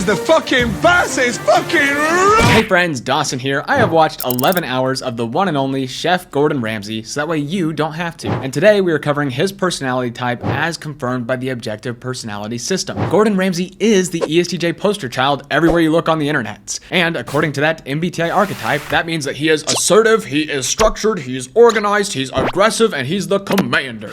the fucking boss is fucking right. Hey friends, Dawson here. I have watched 11 hours of the one and only Chef Gordon Ramsay, so that way you don't have to. And today we are covering his personality type as confirmed by the Objective Personality System. Gordon Ramsay is the ESTJ poster child everywhere you look on the internet. And according to that MBTI archetype, that means that he is assertive, he is structured, he's organized, he's aggressive, and he's the commander.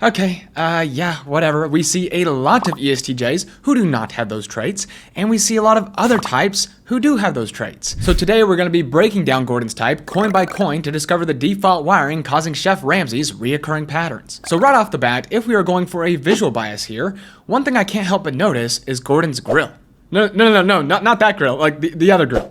Okay, yeah, whatever. We see a lot of ESTJs who do not have those traits, and we see a lot of other types who do have those traits. So today we're going to be breaking down Gordon's type coin by coin to discover the default wiring causing Chef Ramsay's reoccurring patterns. So right off the bat, if we are going for a visual bias here, one thing I can't help but notice is Gordon's grill. No, not that grill, like the other grill.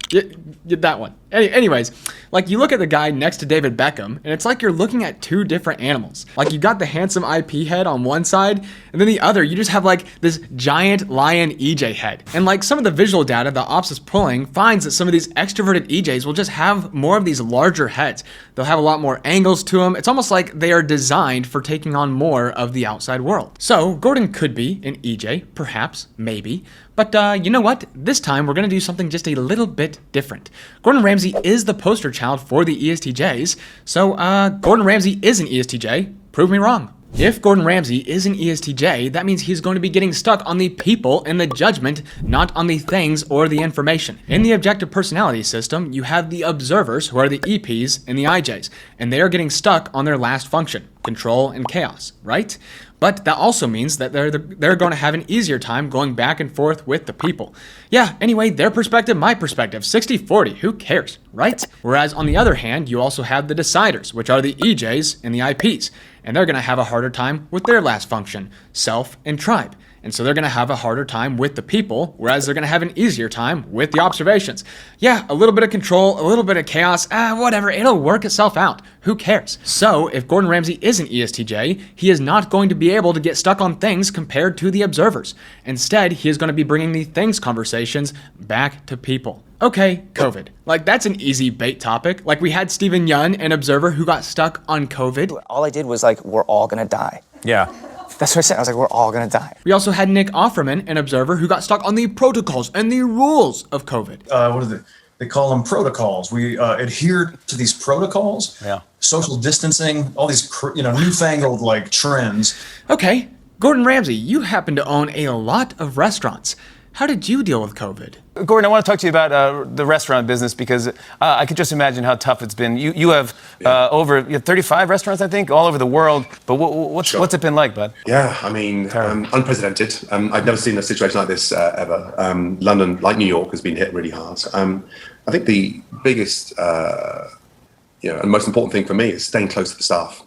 That one. Anyways, like you look at the guy next to David Beckham, and it's like you're looking at two different animals. Like you got the handsome IP head on one side, and then the other, you just have like this giant lion EJ head. And like some of the visual data the ops is pulling finds that some of these extroverted EJs will just have more of these larger heads. They'll have a lot more angles to them. It's almost like they are designed for taking on more of the outside world. So Gordon could be an EJ, perhaps, maybe. But you know what? This time we're going to do something just a little bit different. Gordon Ramsay is the poster child for the ESTJs, so Gordon Ramsay is an ESTJ. Prove me wrong. If Gordon Ramsay is an ESTJ, that means he's going to be getting stuck on the people and the judgment, not on the things or the information. In the Objective Personality System, you have the observers, who are the EPs and the IJs, and they are getting stuck on their last function, control and chaos, right? But that also means that they're going to have an easier time going back and forth with the people. Yeah, anyway, their perspective, my perspective, 60-40, who cares, right? Whereas on the other hand, you also have the deciders, which are the EJs and the IPs, and they're going to have a harder time with their last function, self and tribe. And so they're going to have a harder time with the people, whereas they're going to have an easier time with the observations. Yeah, a little bit of control, a little bit of chaos, whatever, it'll work itself out. Who cares? So if Gordon Ramsay is an ESTJ, he is not going to be able to get stuck on things compared to the observers. Instead, he is going to be bringing the things conversations back to people. Okay, COVID. Like, that's an easy bait topic. Like, we had Stephen Yun, an observer who got stuck on COVID. All I did was like, we're all gonna die. Yeah. That's what I said. I was like, we're all gonna die. We also had Nick Offerman, an observer who got stuck on the protocols and the rules of COVID. What are they call them protocols. We adhere to these protocols. Yeah. Social distancing, all these newfangled like trends. Okay, Gordon Ramsay, you happen to own a lot of restaurants. How did you deal with COVID? Gordon, I want to talk to you about the restaurant business because I could just imagine how tough it's been. You have over 35 restaurants, I think, all over the world. But what's it been like, bud? Yeah, I mean, unprecedented. I've never seen a situation like this ever. London, like New York, has been hit really hard. I think the biggest, and most important thing for me is staying close to the staff,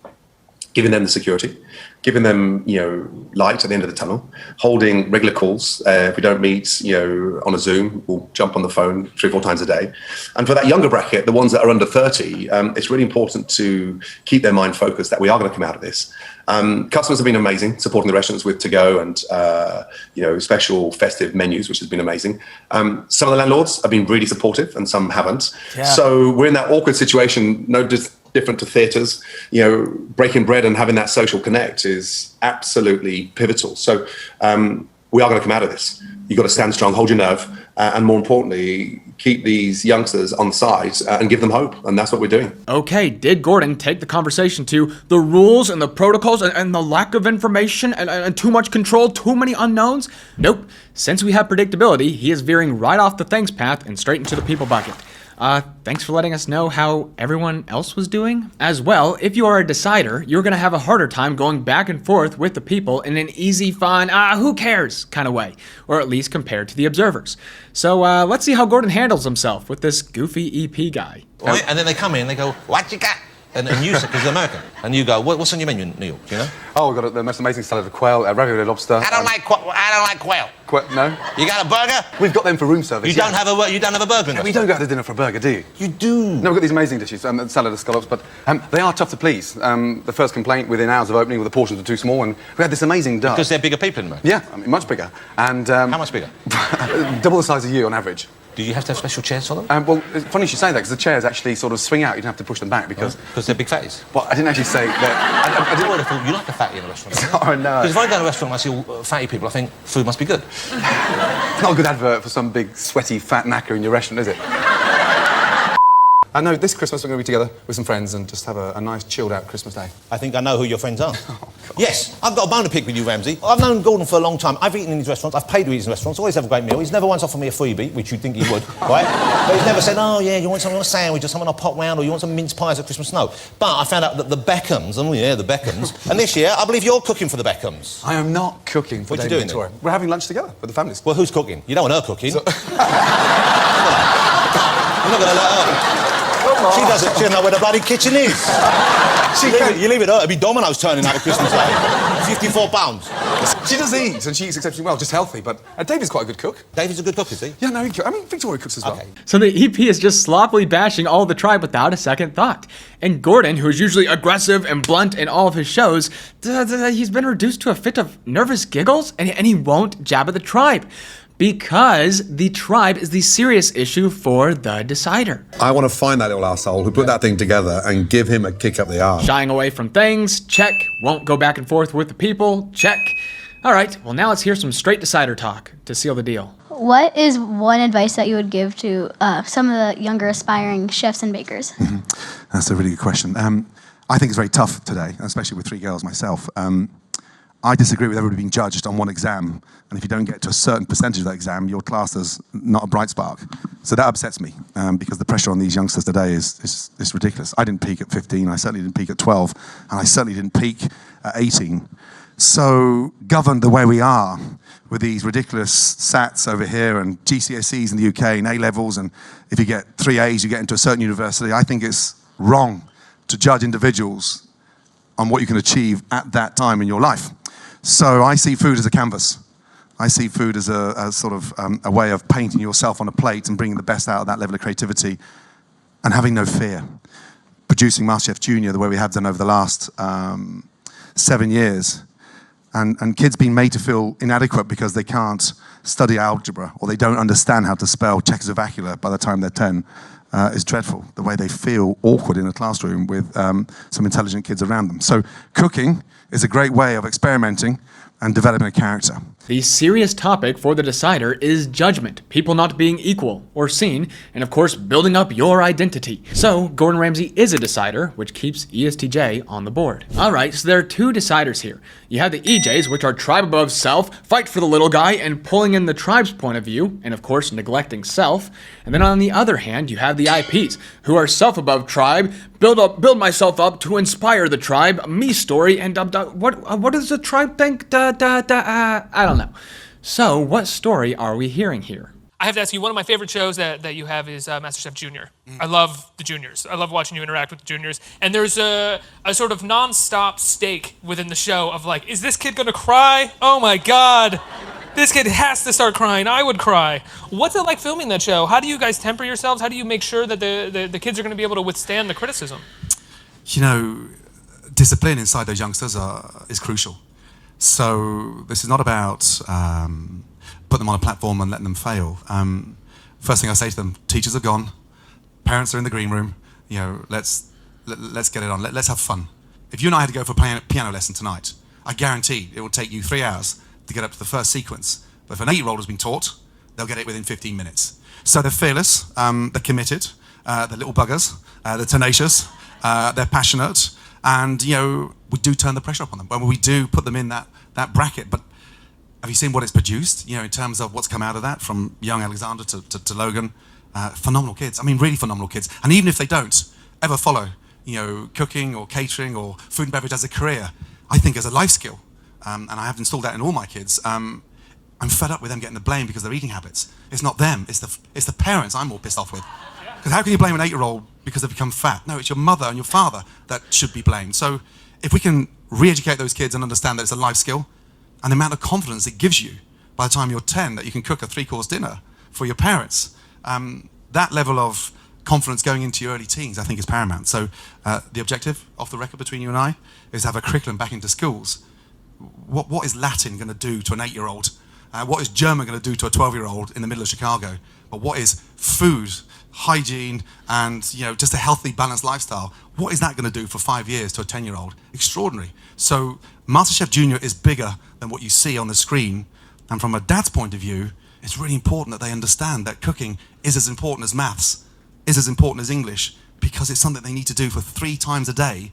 giving them the security, giving them, light at the end of the tunnel, holding regular calls. If we don't meet, on a Zoom, we'll jump on the phone 3 or 4 times a day. And for that younger bracket, the ones that are under 30, it's really important to keep their mind focused that we are going to come out of this. Customers have been amazing, supporting the restaurants with to-go and, special festive menus, which has been amazing. Some of the landlords have been really supportive and some haven't. Yeah. So we're in that awkward situation, different to theatres, breaking bread and having that social connect is absolutely pivotal. So we are going to come out of this. You've got to stand strong, hold your nerve, and more importantly, keep these youngsters on side and give them hope. And that's what we're doing. Okay, did Gordon take the conversation to the rules and the protocols and the lack of information and too much control, too many unknowns? Nope. Since we have predictability, he is veering right off the things path and straight into the people bucket. Thanks for letting us know how everyone else was doing. As well, if you are a decider, you're going to have a harder time going back and forth with the people in an easy, fun, who cares kind of way, or at least compared to the observers. So let's see how Gordon handles himself with this goofy EP guy. Right, and then they come in and they go, what you got? And you say, because they're American, and you go, what's on your menu in New York, do you know? Oh, we've got the most amazing salad of quail, ravioli lobster. I don't like quail. No? You got a burger? We've got them for room service. You don't have a burger in We don't go out to dinner for a burger, do you? You do. No, we've got these amazing dishes, salad of scallops, but they are tough to please. The first complaint within hours of opening, the portions were too small, and we had this amazing duck. Because they're bigger people in America? Yeah, I mean, much bigger. And how much bigger? Double the size of you on average. Do you have to have special chairs for them? Well, it's funny you should say that, because the chairs actually sort of swing out. You don't have to push them back, because... Because they're big fatties? Well, I didn't actually say that... I would have thought you like a fatty in a restaurant. Oh, no. Because if I go to a restaurant and I see all fatty people, I think food must be good. It's not a good advert for some big, sweaty, fat knacker in your restaurant, is it? I know this Christmas we're going to be together with some friends and just have a nice, chilled-out Christmas day. I think I know who your friends are. Yes, I've got a bone to pick with you, Ramsay. I've known Gordon for a long time. I've eaten in his restaurants. I've paid to eat in his restaurants. Always have a great meal. He's never once offered me a freebie, which you'd think he would, right? But he's never said, oh, yeah, you want something on a sandwich or something on a pot round or you want some mince pies at Christmas? No. But I found out that the Beckhams, oh, yeah, the Beckhams, and this year, I believe you're cooking for the Beckhams. I am not cooking for What you David doing Victoria. then? We're having lunch together with the families. Well, who's cooking? You don't want her cooking. You're not going to let her... She doesn't know where the bloody kitchen is. You leave it her, it'll be Domino's turning up at Christmas Day. £54. She does eat, and she eats exceptionally well, just healthy, but David's quite a good cook. David's a good cook, is he? Yeah, no, I mean, Victoria cooks as well. Okay. So the EP is just sloppily bashing all the tribe without a second thought. And Gordon, who is usually aggressive and blunt in all of his shows, he's been reduced to a fit of nervous giggles, and he won't jab at the tribe. Because the tribe is the serious issue for the decider. I want to find that little asshole who put that thing together and give him a kick up the arse. Shying away from things, check. Won't go back and forth with the people, check. All right, well now let's hear some straight decider talk to seal the deal. What is one advice that you would give to some of the younger aspiring chefs and bakers? That's a really good question. I think it's very tough today, especially with 3 girls myself. I disagree with everybody being judged on one exam, and if you don't get to a certain percentage of that exam, you're classed as not a bright spark. So that upsets me, because the pressure on these youngsters today is ridiculous. I didn't peak at 15, I certainly didn't peak at 12, and I certainly didn't peak at 18. So governed the way we are with these ridiculous SATs over here and GCSEs in the UK and A-levels, and if you get 3 A's, you get into a certain university, I think it's wrong to judge individuals on what you can achieve at that time in your life. So I see food as a canvas. I see food as a sort of a way of painting yourself on a plate and bringing the best out of that level of creativity and having no fear. Producing MasterChef Junior the way we have done over the last 7 years, and kids being made to feel inadequate because they can't study algebra or they don't understand how to spell Czechoslovakia by the time they're 10 is dreadful. The way they feel awkward in a classroom with some intelligent kids around them. So cooking is a great way of experimenting and developing a character. The serious topic for the decider is judgment, people not being equal or seen, and of course building up your identity. So Gordon Ramsay is a decider, which keeps ESTJ on the board. Alright, so there are 2 deciders here. You have the EJs, which are tribe above self, fight for the little guy, and pulling in the tribe's point of view, and of course neglecting self. And then on the other hand, you have the IPs, who are self above tribe, build myself up to inspire the tribe, me story, and what does the tribe think? I don't know. So what story are we hearing here? I have to ask you, one of my favorite shows that you have is MasterChef Junior. I love the juniors. I love watching you interact with the juniors. And there's a sort of non-stop stake within the show of like, is this kid gonna cry? Oh my God. This kid has to start crying. I would cry. What's it like filming that show? How do you guys temper yourselves? How do you make sure that the kids are gonna be able to withstand the criticism? You know, discipline inside those youngsters is crucial. So this is not about put them on a platform and letting them fail. First thing I say to them, teachers are gone, parents are in the green room, you know, let's get it on, let's have fun. If you and I had to go for a piano lesson tonight, I guarantee it will take you 3 hours to get up to the first sequence. But if an 8-year-old has been taught, they'll get it within 15 minutes. So they're fearless, they're committed, they're little buggers, they're tenacious, they're passionate, and you know, we do turn the pressure up on them. When we do put them in that bracket. But have you seen what it's produced? You know, in terms of what's come out of that, from young Alexander to Logan, phenomenal kids. I mean, really phenomenal kids. And even if they don't ever follow, you know, cooking or catering or food and beverage as a career, I think as a life skill, and I have installed that in all my kids. I'm fed up with them getting the blame because of their eating habits. It's not them. It's the parents I'm more pissed off with. Because how can you blame an 8-year-old because they've become fat? No, it's your mother and your father that should be blamed. So if we can re-educate those kids and understand that it's a life skill, and the amount of confidence it gives you by the time you're 10 that you can cook a 3-course dinner for your parents, that level of confidence going into your early teens, I think, is paramount. So the objective, off the record between you and I, is to have a curriculum back into schools. What is Latin going to do to an 8-year-old? What is German going to do to a 12-year-old in the middle of Chicago? But what is food, hygiene, and you know, just a healthy, balanced lifestyle? What is that going to do for 5 years to a 10-year-old? Extraordinary. So MasterChef Junior is bigger than what you see on the screen And from a dad's point of view, it's really important that they understand that cooking is as important as maths, is as important as English, because it's something they need to do for 3 times a day,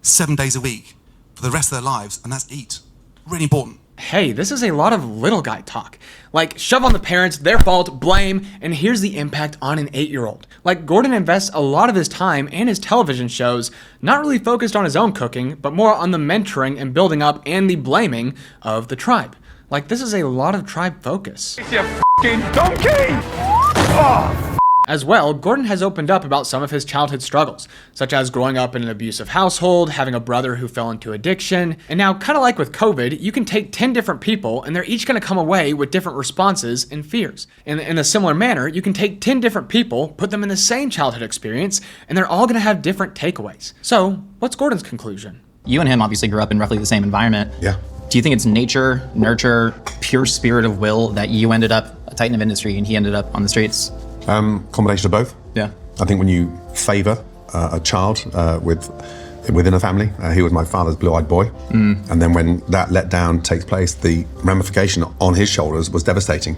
7 days a week, for the rest of their lives, and that's eat. Really important. Hey, this is a lot of little guy talk. Like, shove on the parents, their fault, blame, and here's the impact on an 8-year-old. Like, Gordon invests a lot of his time and his television shows not really focused on his own cooking, but more on the mentoring and building up and the blaming of the tribe. Like, this is a lot of tribe focus. You f***ing donkey! Oh, As well, Gordon has opened up about some of his childhood struggles, such as growing up in an abusive household, having a brother who fell into addiction, and now, kind of like with COVID, you can take 10 different people and they're each going to come away with different responses and fears. In a similar manner, you can take 10 different people, put them in the same childhood experience, and they're all going to have different takeaways. So, what's Gordon's conclusion? You and him obviously grew up in roughly the same environment. Yeah. Do you think it's nature, nurture, pure spirit of will that you ended up a titan of industry and he ended up on the streets? Combination of both. Yeah. I think when you favour a child within a family, he was my father's blue-eyed boy, and then when that letdown takes place, the ramification on his shoulders was devastating.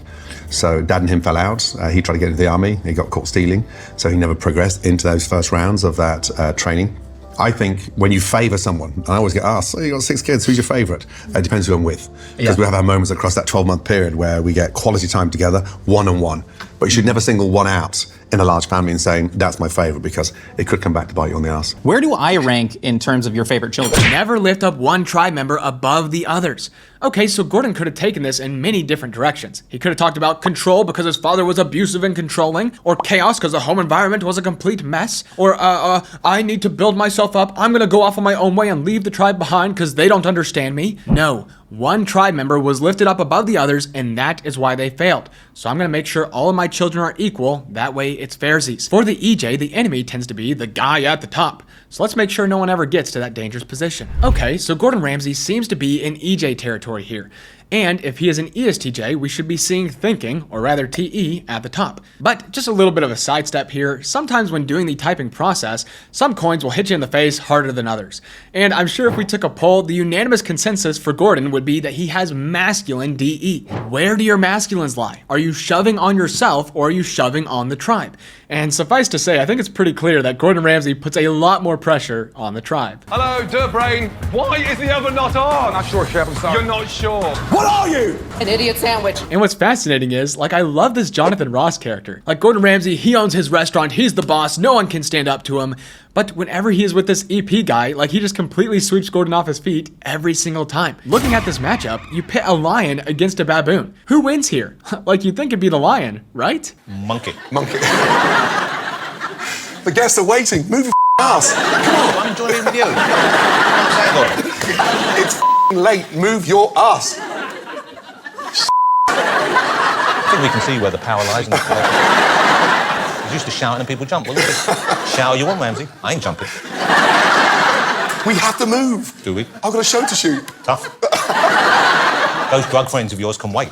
So Dad and him fell out. He tried to get into the army. He got caught stealing, so he never progressed into those first rounds of that training. I think when you favour someone, I always get asked, oh, you got 6 kids, who's your favourite? It depends who I'm with. Because we have our moments across that 12-month period where we get quality time together, one-on-one. But you should never single one out in a large family and saying, that's my favourite, because it could come back to bite you on the ass. Where do I rank in terms of your favorite children? Never lift up one tribe member above the others. Okay, so Gordon could have taken this in many different directions. He could have talked about control because his father was abusive and controlling, or chaos because the home environment was a complete mess, or I need to build myself up, I'm gonna go off on my own way and leave the tribe behind because they don't understand me. No, one tribe member was lifted up above the others, and that is why they failed. So I'm gonna make sure all of my children are equal, that way it's fairsies. For the EJ, the enemy tends to be the guy at the top. So let's make sure no one ever gets to that dangerous position. Okay, so Gordon Ramsay seems to be in EJ territory here. And if he is an ESTJ, we should be seeing thinking, or rather TE, at the top. But just a little bit of a sidestep here, sometimes when doing the typing process, some coins will hit you in the face harder than others. And I'm sure if we took a poll, the unanimous consensus for Gordon would be that he has masculine DE. Where do your masculines lie? Are you shoving on yourself, or are you shoving on the tribe? And suffice to say, I think it's pretty clear that Gordon Ramsay puts a lot more pressure on the tribe. hello, Durbrain. Why is the oven not on? Not sure, Chef, I'm sorry. You're not sure. What are you? An idiot sandwich. And what's fascinating is, like, I love this Jonathan Ross character. Like, Gordon Ramsay, he owns his restaurant, he's the boss, no one can stand up to him. But whenever he is with this EP guy, like, he just completely sweeps Gordon off his feet every single time. Looking at this matchup, you pit a lion against a baboon. Who wins here? Like, you'd think it'd be the lion, right? Monkey. Monkey. The guests are waiting. Move your ass. Come on, I'm enjoying being with you. It's late. Move your ass. I think we can see where the power lies in the play. He's used to shouting and people jump. Well, look at shout you want, Ramsay. I ain't jumping. We have to move. Do we? I've got a show to shoot. Tough. Those drug friends of yours can wait.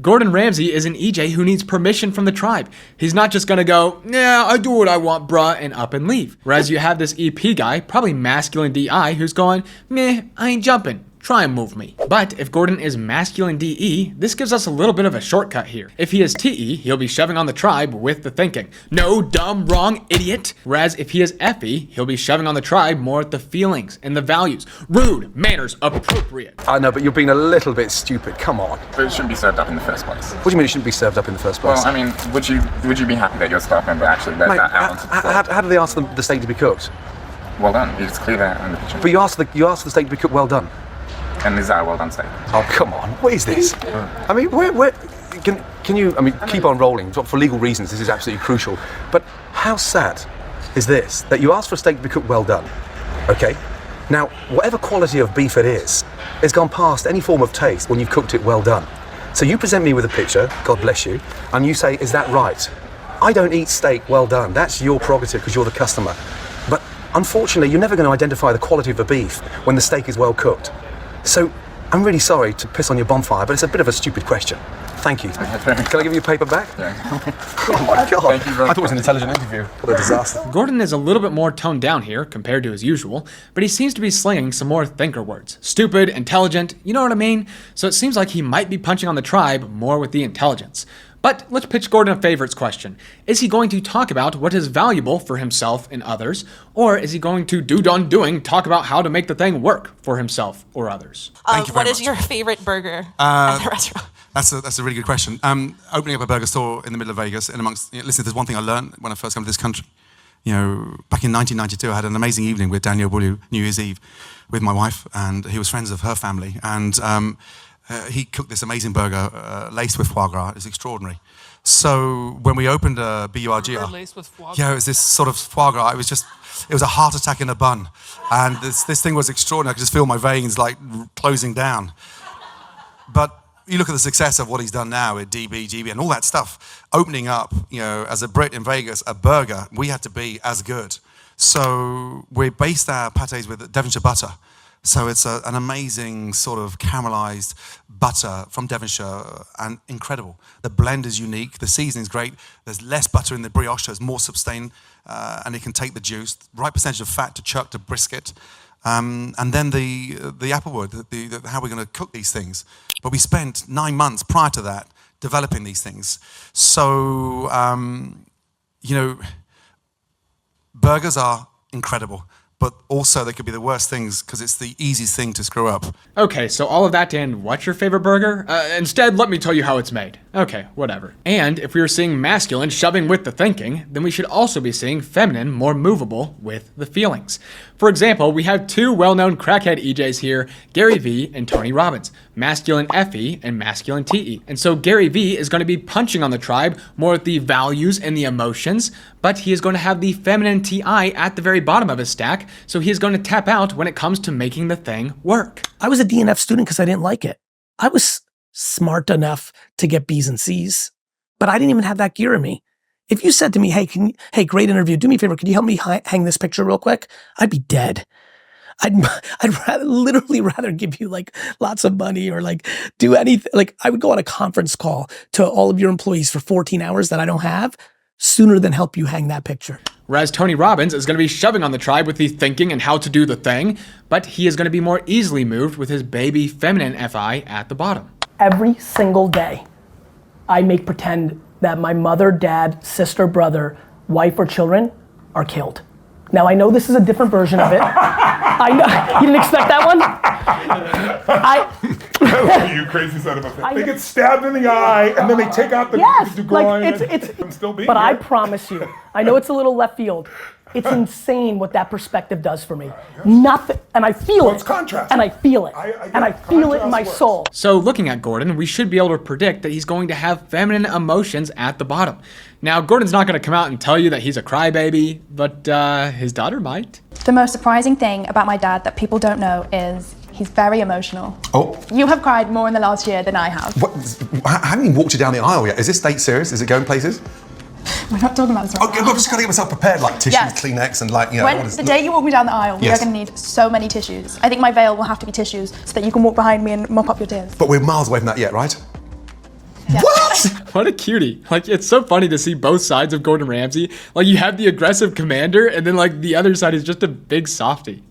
Gordon Ramsay is an EJ who needs permission from the tribe. He's not just gonna go, yeah, I do what I want, bruh, and up and leave. Whereas you have this EP guy, probably masculine DI, who's going, meh, I ain't jumping. Try and move me. But if Gordon is masculine DE, this gives us a little bit of a shortcut here. If he is TE, he'll be shoving on the tribe with the thinking. No, dumb, wrong, idiot. Whereas if he is FE, he'll be shoving on the tribe more with the feelings and the values. Rude, manners, appropriate. I know, but you're being a little bit stupid. Come on. But it shouldn't be served up in the first place. What do you mean it shouldn't be served up in the first place? Well, I mean, would you be happy that your staff member actually let that out onto the floor? How do they ask the steak to be cooked? Well done. You just clear that in the kitchen. But you asked the steak to be cooked well done. And is that a well done steak? Oh, come on. What is this? I mean, where can you, I mean, keep on rolling. For legal reasons, this is absolutely crucial. But how sad is this, that you asked for a steak to be cooked well done, okay? Now, whatever quality of beef it is, it's gone past any form of taste when you've cooked it well done. So you present me with a picture, God bless you, and you say, is that right? I don't eat steak well done. That's your prerogative because you're the customer. But unfortunately, you're never going to identify the quality of the beef when the steak is well cooked. So, I'm really sorry to piss on your bonfire, but it's a bit of a stupid question. Thank you. Can I give you a paper back? Oh my God. Thank you very I thought it was an intelligent interview. What a disaster. Gordon is a little bit more toned down here compared to his usual, but he seems to be slinging some more thinker words. Stupid, intelligent, you know what I mean? So it seems like he might be punching on the tribe more with the intelligence. But let's pitch Gordon a favorites question. Is he going to talk about what is valuable for himself and others, or is he going to talk about how to make the thing work for himself or others? What is your favorite burger at the restaurant? That's a really good question. Opening up a burger store in the middle of Vegas, listen, there's one thing I learned when I first came to this country. Back in 1992, I had an amazing evening with Daniel Bulu, New Year's Eve, with my wife, and he was friends of her family, and he cooked this amazing burger laced with foie gras. It's extraordinary. So when we opened BURGR, laced with foie gras? yeah, it was this sort of foie gras. It was a heart attack in a bun, and this thing was extraordinary. I could just feel my veins like closing down. But you look at the success of what he's done now with DB, GB, and all that stuff. Opening up, as a Brit in Vegas, a burger, we had to be as good. So we based our pâtés with Devonshire butter. So it's an amazing sort of caramelized butter from Devonshire, and incredible. The blend is unique, the seasoning's great, there's less butter in the brioche, so it's more sustained, and it can take the juice, right percentage of fat to chuck to brisket. And then the applewood, how we're going to cook these things. But we spent 9 months prior to that developing these things. So, burgers are incredible, but also they could be the worst things because it's the easiest thing to screw up. Okay, so all of that to end, what's your favorite burger? Instead, let me tell you how it's made. Okay, whatever. And if we were seeing masculine shoving with the thinking, then we should also be seeing feminine more movable with the feelings. For example, we have two well-known crackhead EJs here, Gary V and Tony Robbins, masculine FE and masculine TE. And so Gary V is going to be punching on the tribe more with the values and the emotions, but he is going to have the feminine TI at the very bottom of his stack, so he is going to tap out when it comes to making the thing work. I was a DNF student because I didn't like it. I was smart enough to get B's and C's, but I didn't even have that gear in me. If you said to me, hey, great interview, do me a favor, could you help me hang this picture real quick? I'd be dead. I'd literally rather give you like lots of money or like do anything. Like I would go on a conference call to all of your employees for 14 hours that I don't have sooner than help you hang that picture. Whereas Tony Robbins is going to be shoving on the tribe with the thinking and how to do the thing, but he is going to be more easily moved with his baby feminine FI at the bottom. Every single day, I make pretend that my mother, dad, sister, brother, wife, or children are killed. Now, I know this is a different version of it. I know, you didn't expect that one? You crazy son of a bitch. They get stabbed in the eye, and then they take out the groin. It's but I promise you, I know it's a little left field. It's insane what that perspective does for me. Nothing, and I feel it. It's contrast. And I feel it. And I feel it in my soul. So looking at Gordon, we should be able to predict that he's going to have feminine emotions at the bottom. Now, Gordon's not going to come out and tell you that he's a crybaby, but his daughter might. The most surprising thing about my dad that people don't know is he's very emotional. Oh. You have cried more in the last year than I have. What? I haven't even walked you down the aisle yet. Is this date serious? Is it going places? We're not talking about this right now. I'm just going to get myself prepared, like tissues, Yes. Kleenex, and like, When the day you walk me down the aisle, we are going to need so many tissues. I think my veil will have to be tissues so that you can walk behind me and mop up your tears. But we're miles away from that yet, right? Yeah. What? What a cutie. Like, it's so funny to see both sides of Gordon Ramsay. Like, you have the aggressive commander, and then, like, the other side is just a big softie.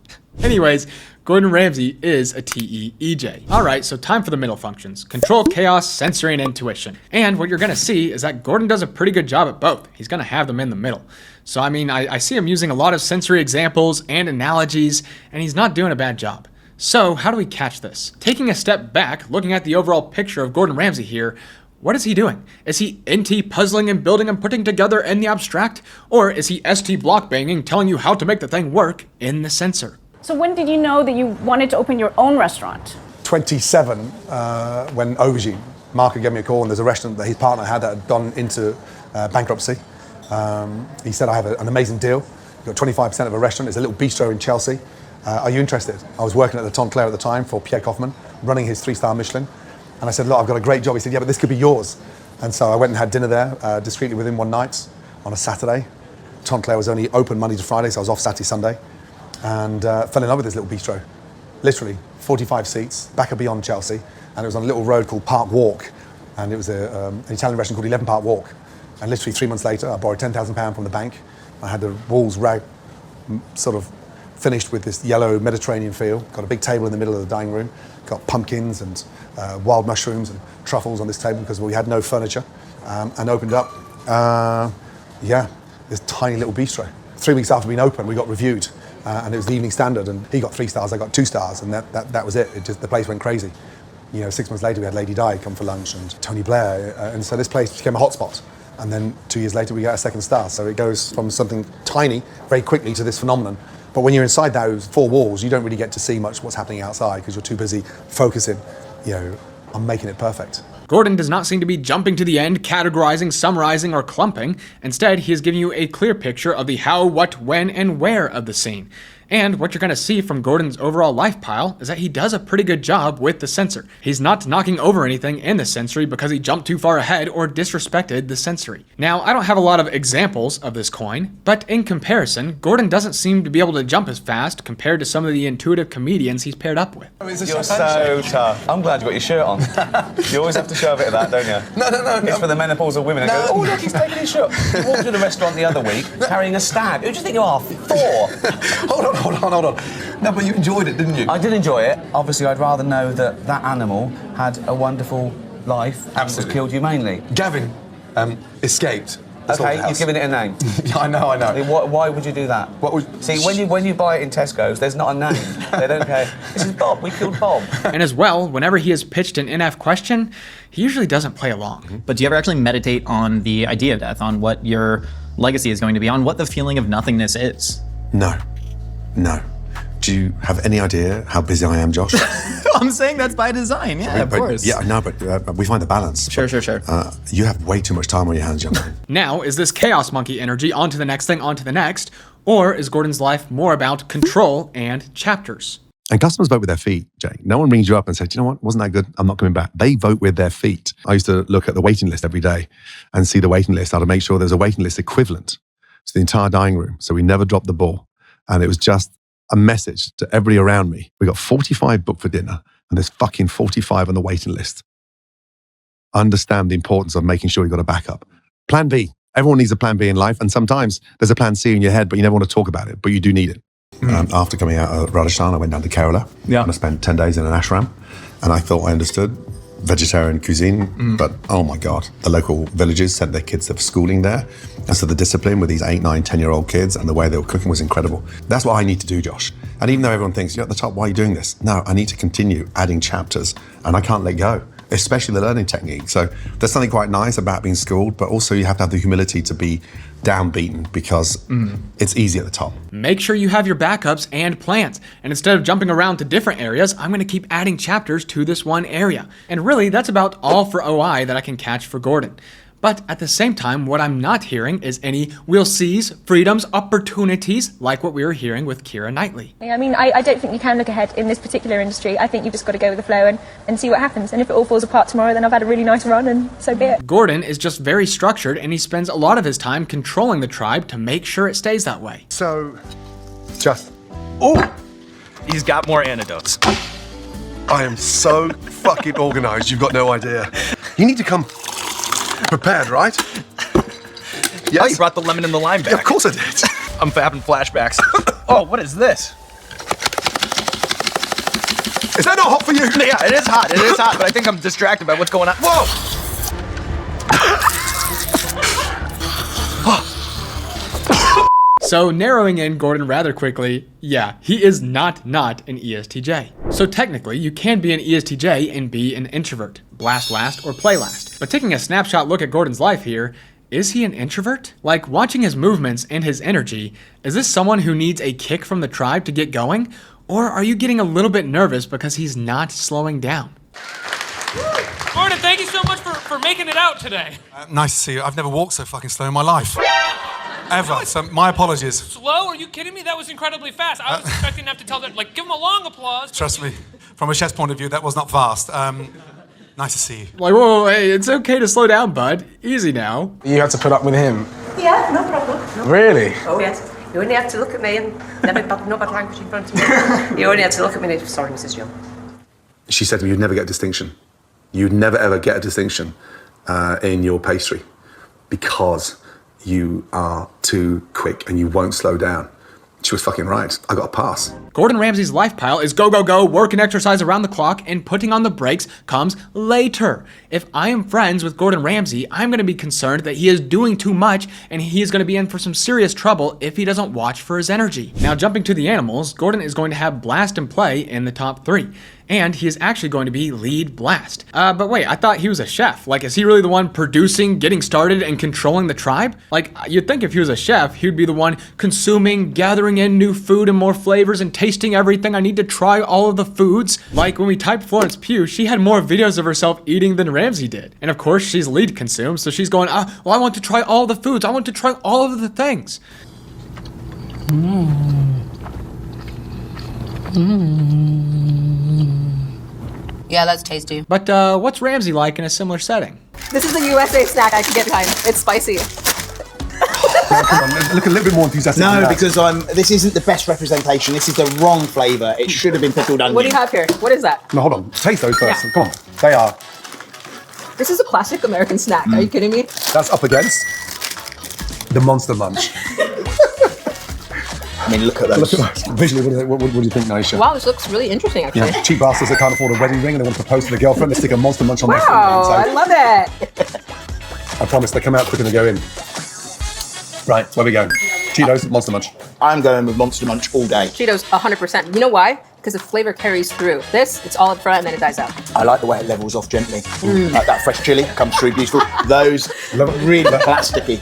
Anyways, Gordon Ramsay is a TE-EJ. All right, so time for the middle functions. Control, chaos, sensory, and intuition. And what you're gonna see is that Gordon does a pretty good job at both. He's gonna have them in the middle. So, I mean, I see him using a lot of sensory examples and analogies, and he's not doing a bad job. So, how do we catch this? Taking a step back, looking at the overall picture of Gordon Ramsay here, what is he doing? Is he NT puzzling and building and putting together in the abstract? Or is he ST block banging, telling you how to make the thing work in the sensor? So when did you know that you wanted to open your own restaurant? 27, when Aubergine, Mark gave me a call, and there's a restaurant that his partner had that had gone into bankruptcy. He said, I have an amazing deal. You've got 25% of a restaurant. It's a little bistro in Chelsea. Are you interested? I was working at the Tontclair at the time for Pierre Kaufman, running his 3-star Michelin. And I said, look, I've got a great job. He said, yeah, but this could be yours. And so I went and had dinner there discreetly with him one night on a Saturday. Tontclair was only open Monday to Friday, so I was off Saturday, Sunday. And fell in love with this little bistro. Literally, 45 seats, back of beyond Chelsea. And it was on a little road called Park Walk. and it was an Italian restaurant called 11 Park Walk. And literally 3 months later, I borrowed £10,000 from the bank. I had the walls sort of finished with this yellow Mediterranean feel. Got a big table in the middle of the dining room. Got pumpkins and wild mushrooms and truffles on this table because we had no furniture. And opened up, this tiny little bistro. 3 weeks after being open, we got reviewed. And it was the Evening Standard, and he got 3 stars, I got 2 stars, and that was it. The place went crazy. 6 months later, we had Lady Di come for lunch, and Tony Blair, and so this place became a hotspot. And then 2 years later, we got a 2nd star. So it goes from something tiny very quickly to this phenomenon. But when you're inside those 4 walls, you don't really get to see much what's happening outside because you're too busy focusing, on making it perfect. Gordon does not seem to be jumping to the end, categorizing, summarizing, or clumping. Instead, he is giving you a clear picture of the how, what, when, and where of the scene. And what you're going to see from Gordon's overall life pile is that he does a pretty good job with the censor. He's not knocking over anything in the sensory because he jumped too far ahead or disrespected the sensory. Now, I don't have a lot of examples of this coin, but in comparison, Gordon doesn't seem to be able to jump as fast compared to some of the intuitive comedians he's paired up with. You're so tough. I'm glad you got your shirt on. You always have to show a bit of that, don't you? No. It's for the menopausal women. Go, oh, look, he's taking his shirt. You walked to the restaurant the other week carrying a stag. Who do you think you are? 4. Hold on. No, but you enjoyed it, didn't you? I did enjoy it. Obviously, I'd rather know that that animal had a wonderful life and was killed humanely. Gavin escaped. Okay, you've given it a name. Yeah, I know. Why would you do that? See, when you buy it in Tesco's, there's not a name. They don't care. This is Bob. We killed Bob. And as well, whenever he is pitched an NF question, he usually doesn't play along. But do you ever actually meditate on the idea of death, on what your legacy is going to be, on what the feeling of nothingness is? No. Do you have any idea how busy I am, Josh? I'm saying that's by design, of course. Yeah, I know, but we find the balance. Sure. You have way too much time on your hands, young man. Now, is this chaos monkey energy onto the next thing, onto the next? Or is Gordon's life more about control and chapters? And customers vote with their feet, Jay. No one rings you up and says, "Do you know what, wasn't that good? I'm not coming back." They vote with their feet. I used to look at the waiting list every day and see the waiting list. I had to make sure there was a waiting list equivalent to the entire dining room, so we never dropped the ball. And it was just a message to everybody around me. We got 45 booked for dinner, and there's fucking 45 on the waiting list. Understand the importance of making sure you've got a backup. Plan B. Everyone needs a plan B in life, and sometimes there's a plan C in your head, but you never want to talk about it, but you do need it. After coming out of Rajasthan, I went down to Kerala, and I spent 10 days in an ashram, and I thought I understood vegetarian cuisine, but oh my God, the local villages sent their kids to schooling there. And so the discipline with these 8, 9, 10-year-old kids and the way they were cooking was incredible. That's what I need to do, Josh. And even though everyone thinks, you're at the top, why are you doing this? No, I need to continue adding chapters, and I can't let go, especially the learning technique. So there's something quite nice about being schooled, but also you have to have the humility to be downbeaten because it's easy at the top. Make sure you have your backups and plans. And instead of jumping around to different areas, I'm going to keep adding chapters to this one area. And really, that's about all for OI that I can catch for Gordon. But at the same time, what I'm not hearing is any we'll sees, freedoms, opportunities, like what we were hearing with Keira Knightley. I mean, I don't think you can look ahead in this particular industry. I think you've just got to go with the flow and see what happens. And if it all falls apart tomorrow, then I've had a really nice run and so be it. Gordon is just very structured, and he spends a lot of his time controlling the tribe to make sure it stays that way. So, just... Oh! He's got more antidotes. I am so fucking organised, you've got no idea. You need to come prepared, right? Yes. Oh, you brought the lemon and the lime back. Yeah, of course I did. I'm having flashbacks. Oh, what is this? Is that not hot for you? Yeah, it is hot, but I think I'm distracted by what's going on. Whoa! So narrowing in Gordon rather quickly, yeah, he is not an ESTJ. So technically, you can be an ESTJ and be an introvert. Blast last or play last. But taking a snapshot look at Gordon's life here, is he an introvert? Like, watching his movements and his energy, is this someone who needs a kick from the tribe to get going? Or are you getting a little bit nervous because he's not slowing down? Gordon, thank you so much for making it out today. Nice to see you. I've never walked so fucking slow in my life. Ever. So my apologies. Slow? Are you kidding me? That was incredibly fast. I was expecting to have to tell them, like, give him a long applause. Trust me, from a chef's point of view, that was not fast. Nice to see you. Like, whoa, hey, it's okay to slow down, bud. Easy now. You had to put up with him? Yeah, no problem. No. Really? Oh, yes. You only had to look at me and no bad language in front of me. You only had to look at me and sorry, Mrs. Young. She said to me, you'd never get distinction. you'd never ever get a distinction in your pastry because you are too quick and you won't slow down. She was fucking right. I got a pass. Gordon Ramsay's life pile is go, go, go, work and exercise around the clock, and putting on the brakes comes later. If I am friends with Gordon Ramsay, I'm going to be concerned that he is doing too much and he is going to be in for some serious trouble if he doesn't watch for his energy. Now, jumping to the animals, Gordon is going to have blast and play in the top 3. And he is actually going to be lead blast. But wait, I thought he was a chef. Like, is he really the one producing, getting started, and controlling the tribe? Like, you'd think if he was a chef, he'd be the one consuming, gathering in new food and more flavors and tasting everything. I need to try all of the foods. Like, when we typed Florence Pugh, she had more videos of herself eating than Ramsay did. And of course, she's lead consumed, so she's going, well, I want to try all the foods. I want to try all of the things. Yeah, that's tasty. But what's Ramsay like in a similar setting? This is a USA snack I can get behind. It's spicy. Come on, look a little bit more enthusiastic. No, because this isn't the best representation. This is the wrong flavour. It should have been pickled onion. What do you have here? What is that? No, hold on. Taste those first. Yeah. Come on. They are. This is a classic American snack. Are you kidding me? That's up against the Monster Munch. I mean, look at those. Look at those. Visually, what do you think, Naisha? Wow, this looks really interesting, actually. Yeah, cheap bastards that can't afford a wedding ring and they want to propose to the girlfriend, they stick a Monster Munch on their Wow, finger. I love it. I promise they come out quicker than they go in. Right, where we go? Cheetos, Monster Munch. I'm going with Monster Munch all day. Cheetos, 100%. You know why? Because the flavor carries through. This, it's all up front and then it dies out. I like the way it levels off gently. Like that fresh chilli comes through beautiful. Those really plasticky.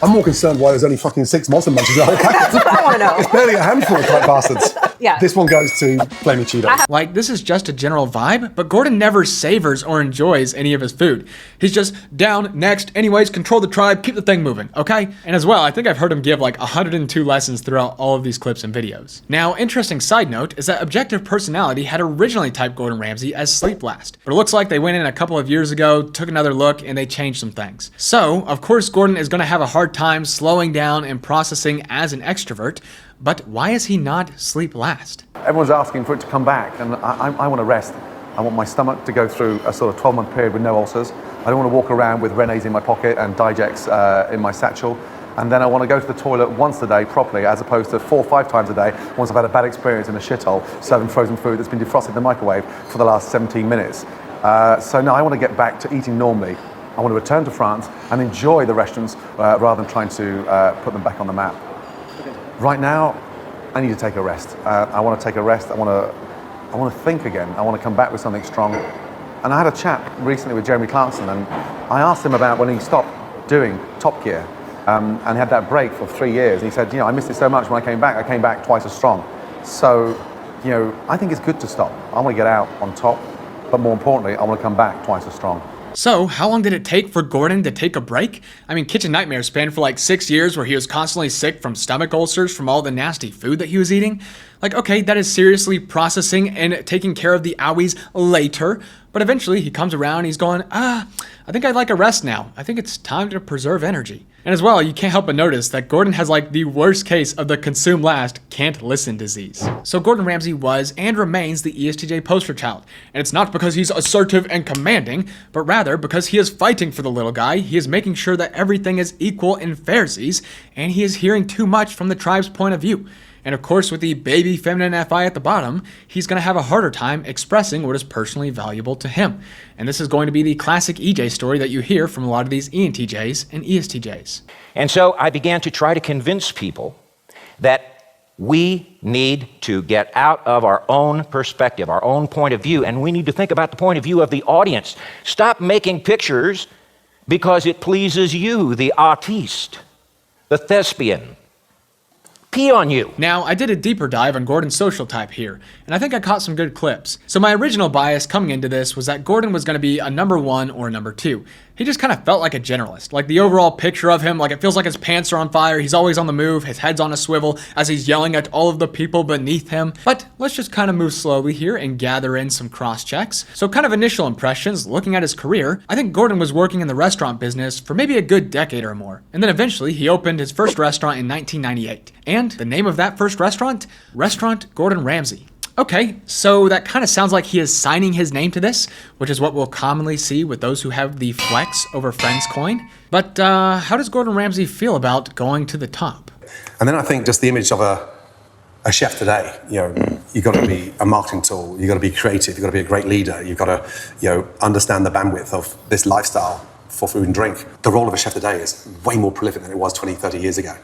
I'm more concerned why there's only fucking 6 Monster Munches in the whole packet. That's what I want to know. It's barely a handful of tight bastards. Yeah. This one goes to Flaming Cheetos. Like, this is just a general vibe, but Gordon never savors or enjoys any of his food. He's just down, next, anyways, control the tribe, keep the thing moving, okay? And as well, I think I've heard him give like 102 lessons throughout all of these clips and videos. Now, interesting side note is that Objective Personality had originally typed Gordon Ramsay as Sleep Last, but it looks like they went in a couple of years ago, took another look, and they changed some things. So, of course, Gordon is going to have a hard time slowing down and processing as an extrovert, but why is he not Sleep Last? Everyone's asking for it to come back, and I want to rest. I want my stomach to go through a sort of 12-month period with no ulcers. I don't want to walk around with Rene's in my pocket and Digex in my satchel. And then I want to go to the toilet once a day properly, as opposed to 4 or 5 times a day once I've had a bad experience in a shithole serving frozen food that's been defrosted in the microwave for the last 17 minutes. So no, I want to get back to eating normally. I want to return to France and enjoy the restaurants rather than trying to put them back on the map. Right now, I need to take a rest. I want to take a rest. I want to think again. I want to come back with something strong. And I had a chat recently with Jeremy Clarkson, and I asked him about when he stopped doing Top Gear and had that break for 3 years. And he said, I missed it so much when I came back twice as strong. So, I think it's good to stop. I want to get out on top, but more importantly, I want to come back twice as strong. So, how long did it take for Gordon to take a break? I mean, Kitchen Nightmares spanned for like 6 years where he was constantly sick from stomach ulcers from all the nasty food that he was eating. Like, okay, that is seriously processing and taking care of the owies later. But eventually he comes around, he's going, I think I'd like a rest now. I think it's time to preserve energy. And as well, you can't help but notice that Gordon has like the worst case of the consume last, can't listen disease. So Gordon Ramsay was and remains the ESTJ poster child. And it's not because he's assertive and commanding, but rather because he is fighting for the little guy, he is making sure that everything is equal in fairsies, and he is hearing too much from the tribe's point of view. And of course, with the baby feminine FI at the bottom, he's going to have a harder time expressing what is personally valuable to him. And this is going to be the classic EJ story that you hear from a lot of these ENTJs and ESTJs. And so I began to try to convince people that we need to get out of our own perspective, our own point of view, and we need to think about the point of view of the audience. Stop making pictures because it pleases you, the artiste, the thespian. Pee on you. Now, I did a deeper dive on Gordon's social type here, and I think I caught some good clips. So my original bias coming into this was that Gordon was going to be a number 1 or a number 2. He just kind of felt like a generalist. Like the overall picture of him, like it feels like his pants are on fire, he's always on the move, his head's on a swivel as he's yelling at all of the people beneath him. But let's just kind of move slowly here and gather in some cross checks. So kind of initial impressions, looking at his career, I think Gordon was working in the restaurant business for maybe a good decade or more. And then eventually he opened his first restaurant in 1998. And the name of that first restaurant? Restaurant Gordon Ramsay. Okay, so that kind of sounds like he is signing his name to this, which is what we'll commonly see with those who have the flex over friends coin. But how does Gordon Ramsay feel about going to the top? And then I think just the image of a chef today, you've got to be a marketing tool, you've got to be creative, you've got to be a great leader, you've got to, understand the bandwidth of this lifestyle for food and drink. The role of a chef today is way more prolific than it was 20, 30 years ago.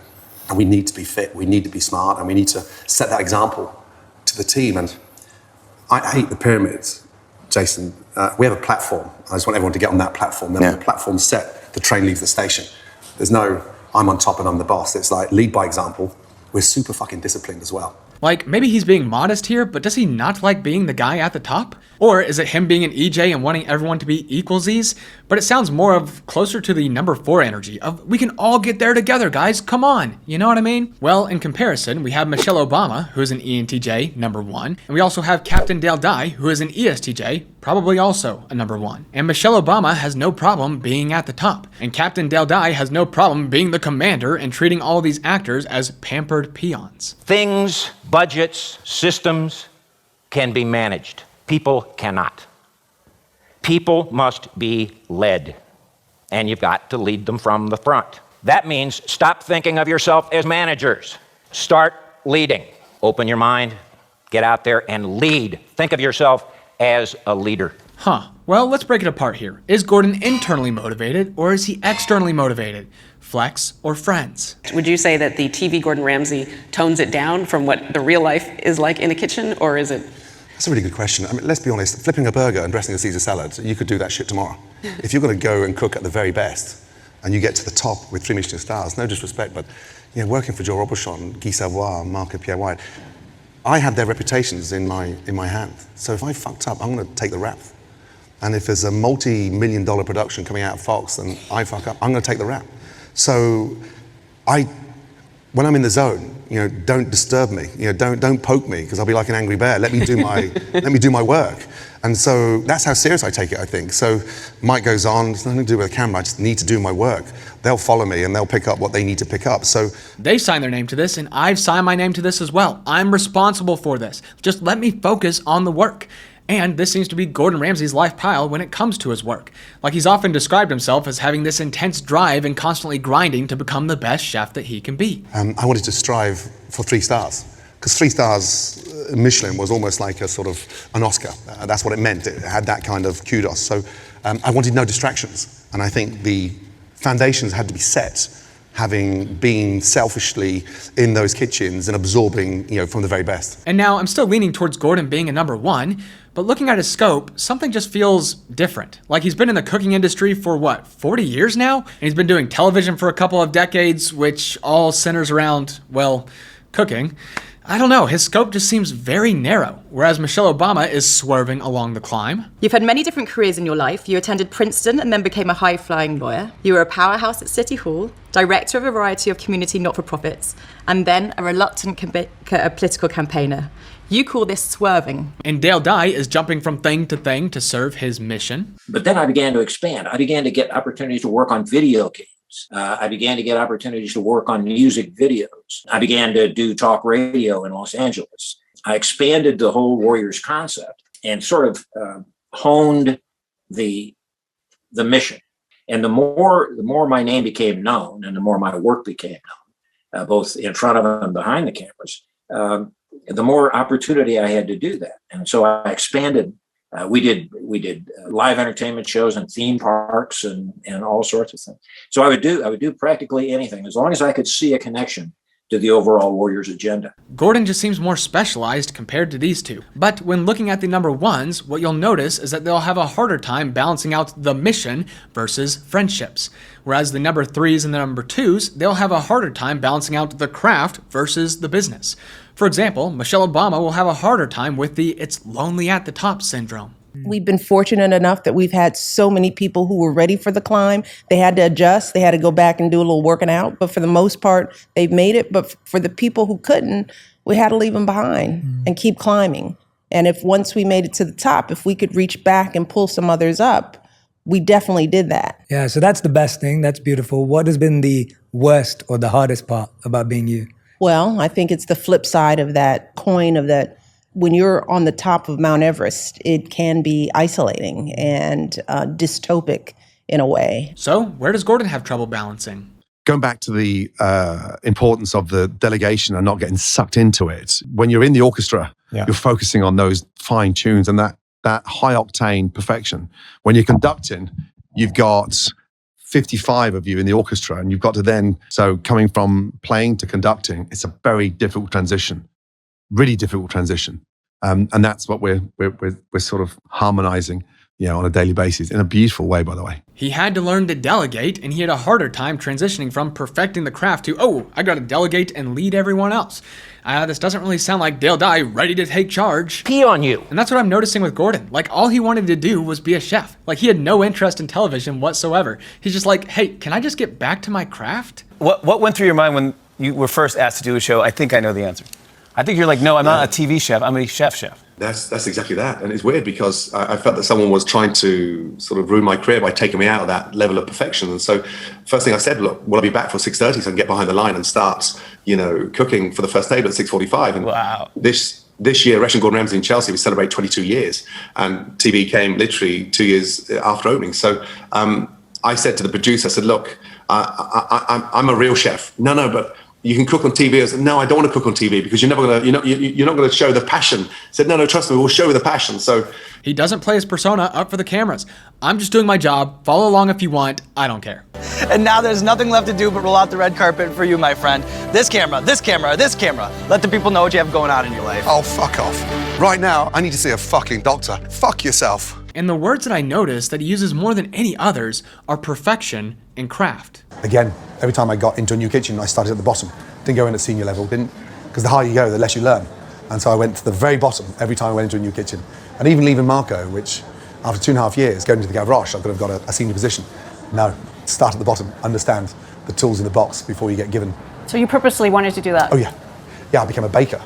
And we need to be fit, we need to be smart, and we need to set that example to the team. And I hate the pyramids, Jason. We have a platform. I just want everyone to get on that platform. Then when the platform's set, the train leaves the station. There's no, I'm on top and I'm the boss. It's like, lead by example. We're super fucking disciplined as well. Like, maybe he's being modest here, but does he not like being the guy at the top? Or is it him being an EJ and wanting everyone to be equalsies? But it sounds more of closer to the number 4 energy of, we can all get there together, guys, come on, you know what I mean? Well, in comparison, we have Michelle Obama, who is an ENTJ, number 1, and we also have Captain Dale Dye, who is an ESTJ, probably also a number 1. And Michelle Obama has no problem being at the top, and Captain Dale Dye has no problem being the commander and treating all these actors as pampered peons. Things, budgets, systems can be managed. People cannot. People must be led, and you've got to lead them from the front. That means stop thinking of yourself as managers. Start leading. Open your mind, get out there and lead. Think of yourself as a leader. Well, let's break it apart here. Is Gordon internally motivated, or is he externally motivated? Flex or friends? Would you say that the TV Gordon Ramsay tones it down from what the real life is like in a kitchen, or is it? That's a really good question. I mean, let's be honest, flipping a burger and dressing a Caesar salad, you could do that shit tomorrow. If you're going to go and cook at the very best, and you get to the top with 3 Michelin stars, no disrespect, but working for Joe Robuchon, Guy Savoy, Marco Pierre White, I had their reputations in my hand. So if I fucked up, I'm going to take the rap. And if there's a multi-million-dollar production coming out of Fox and I fuck up, I'm going to take the rap. So when I'm in the zone, don't disturb me. Don't poke me, because I'll be like an angry bear. Let me do my work. And so that's how serious I take it, I think. So Mike goes on, it's nothing to do with the camera, I just need to do my work. They'll follow me and they'll pick up what they need to pick up. So they signed their name to this, and I've signed my name to this as well. I'm responsible for this. Just let me focus on the work. And this seems to be Gordon Ramsay's lifestyle when it comes to his work. Like, he's often described himself as having this intense drive and constantly grinding to become the best chef that he can be. I wanted to strive for 3 stars, because 3 stars Michelin was almost like a sort of an Oscar. That's what it meant. It had that kind of kudos. So I wanted no distractions. And I think the foundations had to be set, having been selfishly in those kitchens and absorbing, from the very best. And now I'm still leaning towards Gordon being a number 1, but looking at his scope, something just feels different. Like, he's been in the cooking industry for 40 years now? And he's been doing television for a couple of decades, which all centers around, cooking. I don't know, his scope just seems very narrow, whereas Michelle Obama is swerving along the climb. You've had many different careers in your life. You attended Princeton and then became a high-flying lawyer. You were a powerhouse at City Hall, director of a variety of community not-for-profits, and then a reluctant political campaigner. You call this swerving. And Dale Dye is jumping from thing to serve his mission. But then I began to expand. I began to get opportunities to work on video games. I began to get opportunities to work on music videos. I began to do talk radio in Los Angeles. I expanded the whole Warriors concept and sort of honed the mission. And the more my name became known and the more my work became known, both in front of and behind the cameras, the more opportunity I had to do that. And so I expanded. We did live entertainment shows and theme parks and all sorts of things. So I would do practically anything as long as I could see a connection to the overall Warriors agenda. Gordon just seems more specialized compared to these two. But when looking at the number 1s, what you'll notice is that they'll have a harder time balancing out the mission versus friendships. Whereas the number 3s and the number 2s, they'll have a harder time balancing out the craft versus the business. For example, Michelle Obama will have a harder time with the "it's lonely at the top" syndrome. We've been fortunate enough that we've had so many people who were ready for the climb. They had to adjust. They had to go back and do a little working out. But for the most part, they've made it. But for the people who couldn't, we had to leave them behind and keep climbing. And if once we made it to the top, if we could reach back and pull some others up, we definitely did that. Yeah, so that's the best thing. That's beautiful. What has been the worst or the hardest part about being you? Well, I think it's the flip side of that coin of that When you're on the top of Mount Everest, it can be isolating and dystopic in a way. So, where does Gordon have trouble balancing? Going back to the importance of the delegation and not getting sucked into it. When you're in the orchestra, you're focusing on those fine tunes and that high octane perfection. When you're conducting, you've got 55 of you in the orchestra, and you've got to then, so coming from playing to conducting, it's a very difficult transition, really difficult transition. And that's what we're sort of harmonizing, on a daily basis, in a beautiful way, by the way. He had to learn to delegate, and he had a harder time transitioning from perfecting the craft to, I got to delegate and lead everyone else. This doesn't really sound like Dale Dye ready to take charge. Pee on you. And that's what I'm noticing with Gordon. Like, all he wanted to do was be a chef. Like, he had no interest in television whatsoever. He's just like, hey, can I just get back to my craft? What went through your mind when you were first asked to do a show? I think I know the answer. I think you're like, no, I'm not a TV chef. I'm a chef. That's exactly that. And it's weird because I felt that someone was trying to sort of ruin my career by taking me out of that level of perfection. And so first thing I said, look, will I be back for 6:30 so I can get behind the line and start, cooking for the first table at 6:45. And wow. This year, Restaurant Gordon Ramsay in Chelsea, we celebrate 22 years. And TV came literally 2 years after opening. So I said to the producer, I said, look, I'm a real chef. No, but you can cook on TV. I said, no, I don't want to cook on TV because you're not going to show the passion. I said, no, trust me, we'll show you the passion. So he doesn't play his persona up for the cameras. I'm just doing my job. Follow along if you want. I don't care. And now there's nothing left to do but roll out the red carpet for you, my friend. This camera, this camera, this camera. Let the people know what you have going on in your life. Oh, fuck off. Right now, I need to see a fucking doctor. Fuck yourself. And the words that I noticed that he uses more than any others are perfection and craft. Again, every time I got into a new kitchen, I started at the bottom. Didn't go in at senior level, because the higher you go, the less you learn. And so I went to the very bottom every time I went into a new kitchen. And even leaving Marco, which after 2.5 years, going to the Gavroche, I could have got a senior position. No, start at the bottom, understand the tools in the box before you get given. So you purposely wanted to do that? Oh yeah. Yeah, I became a baker.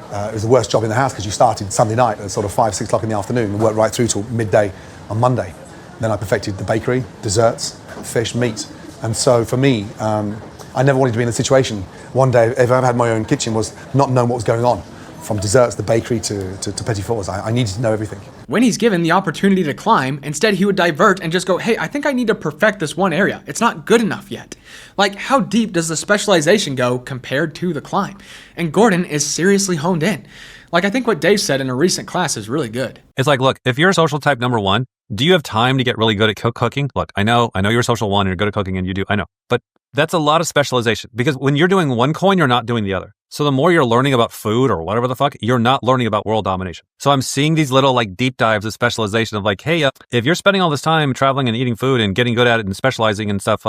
It was the worst job in the house because you started Sunday night at sort of 5, 6 o'clock in the afternoon and worked right through till midday on Monday. Then I perfected the bakery, desserts, fish, meat. And so for me, I never wanted to be in a situation one day, if I ever had my own kitchen, was not knowing what was going on. From desserts, the bakery to petit fours. I needed to know everything. When he's given the opportunity to climb, instead he would divert and just go, hey, I think I need to perfect this one area. It's not good enough yet. Like, how deep does the specialization go compared to the climb? And Gordon is seriously honed in. Like, I think what Dave said in a recent class is really good. It's like, look, if you're social type number 1, do you have time to get really good at cooking? Look, I know you're social 1 and you're good at cooking and you do, I know. But that's a lot of specialization because when you're doing one coin, you're not doing the other. So the more you're learning about food or whatever the fuck, you're not learning about world domination. So I'm seeing these little like deep dives of specialization of like, hey, if you're spending all this time traveling and eating food and getting good at it and specializing and stuff,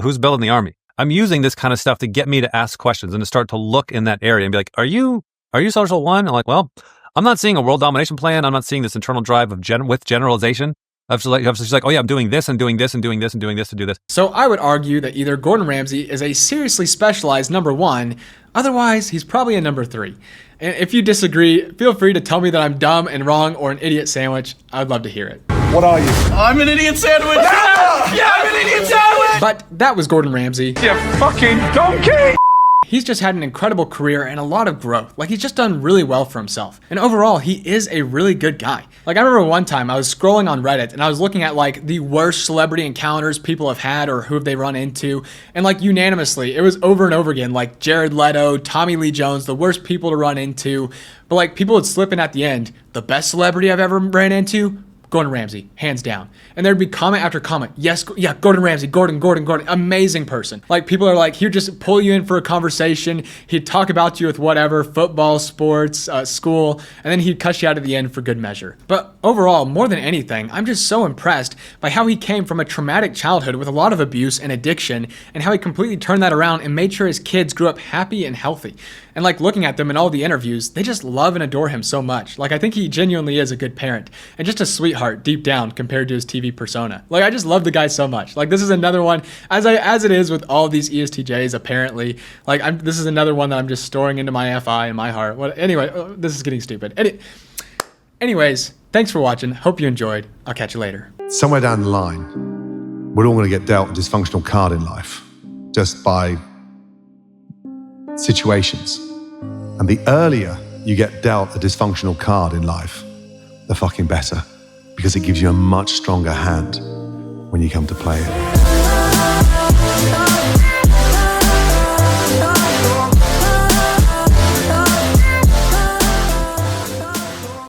who's building the army? I'm using this kind of stuff to get me to ask questions and to start to look in that area and be like, are you social 1? I'm like, well, I'm not seeing a world domination plan. I'm not seeing this internal drive of with generalization. She's like, oh yeah, I'm doing this and doing this and doing this and doing this to do this. So I would argue that either Gordon Ramsay is a seriously specialized number 1, otherwise he's probably a number 3. And if you disagree, feel free to tell me that I'm dumb and wrong or an idiot sandwich. I'd love to hear it. What are you? I'm an idiot sandwich! Yeah, I'm an idiot sandwich! But that was Gordon Ramsay. You fucking donkey! He's just had an incredible career and a lot of growth. Like, he's just done really well for himself. And overall, he is a really good guy. Like, I remember one time I was scrolling on Reddit and I was looking at like the worst celebrity encounters people have had or who have they run into. And like unanimously, it was over and over again, like Jared Leto, Tommy Lee Jones, the worst people to run into. But like people would slip in at the end. The best celebrity I've ever ran into, Gordon Ramsay, hands down. And there'd be comment after comment. Yes, yeah, Gordon Ramsay, Gordon, amazing person. Like, people are like, he'd just pull you in for a conversation. He'd talk about you with whatever, football, sports, school, and then he'd cut you out at the end for good measure. But overall, more than anything, I'm just so impressed by how he came from a traumatic childhood with a lot of abuse and addiction, and how he completely turned that around and made sure his kids grew up happy and healthy. And like looking at them in all the interviews, they just love and adore him so much. Like, I think he genuinely is a good parent and just a sweetheart deep down compared to his TV persona. Like, I just love the guy so much. Like, this is another one, as it is with all these ESTJs apparently. Like, this is another one that I'm just storing into my FI and my heart. Anyway, this is getting stupid. Anyways, thanks for watching. Hope you enjoyed. I'll catch you later. Somewhere down the line, we're all going to get dealt a dysfunctional card in life just by situations. And the earlier you get dealt a dysfunctional card in life, the fucking better, because it gives you a much stronger hand when you come to play it.